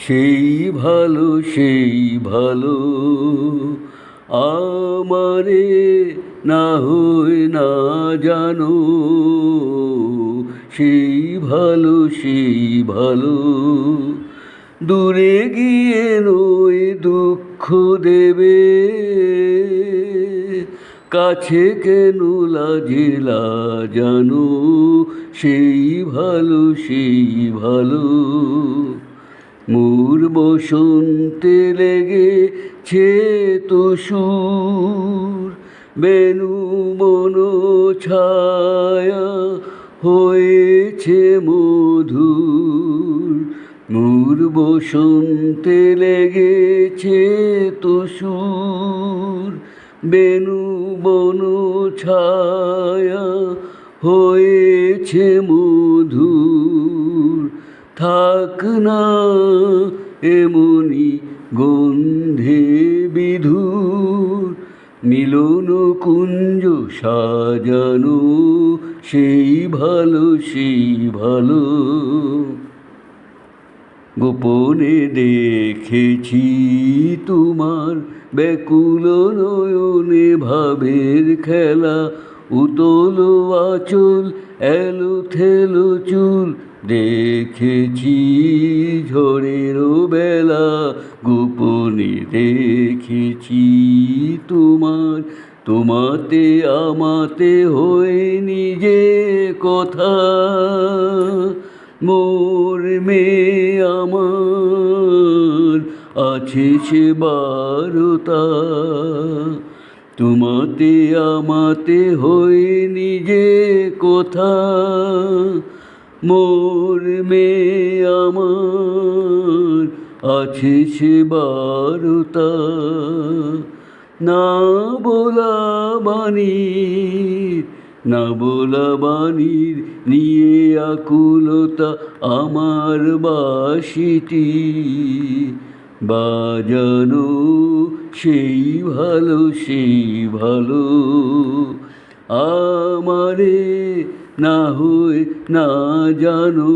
সেই ভালো সেই ভালো আমারে না হয় না জানো, সেই ভালো সেই ভালো দূরে গিয়ে নয় দুঃখ দেবে, কাছে কেন লাজেলা জানো, সেই ভালো সেই ভালো। মোর বসন্তে লেগেছে তো সুর, বেনু বন ছায়া হয়েছে মধুর। মোর বসন্তে লেগেছে তো সুর, বেনু বন ছায়া হয়েছে মধুর। থাক না এমনি গন্ধে বিধুর, মিলন কুঞ্জ সাজানো, সেই ভালো সেই ভালো। গোপনে দেখেছি তোমার ব্যাকুল নয়নে ভাবের খেলা, উতল আঁচল এলো থেলো চুল দেখেছি ঝড়ের বেলা। গোপনে দেখেছি তোমার, তোমাতে আমাতে হয়নি যে কথা, মোর মেয়ে আমার আছে সে বারতা। তোমাতে আমাতে হয়নি যে কথা, মোর মেয়ে আমার আছে সে বারতা। না বলা বাণীর, না বলা বাণীর নিয়ে আকুলতা আমার বাঁশিটি বাজানো, সেই ভালো সেই ভালো আমারে না হয় না জানো।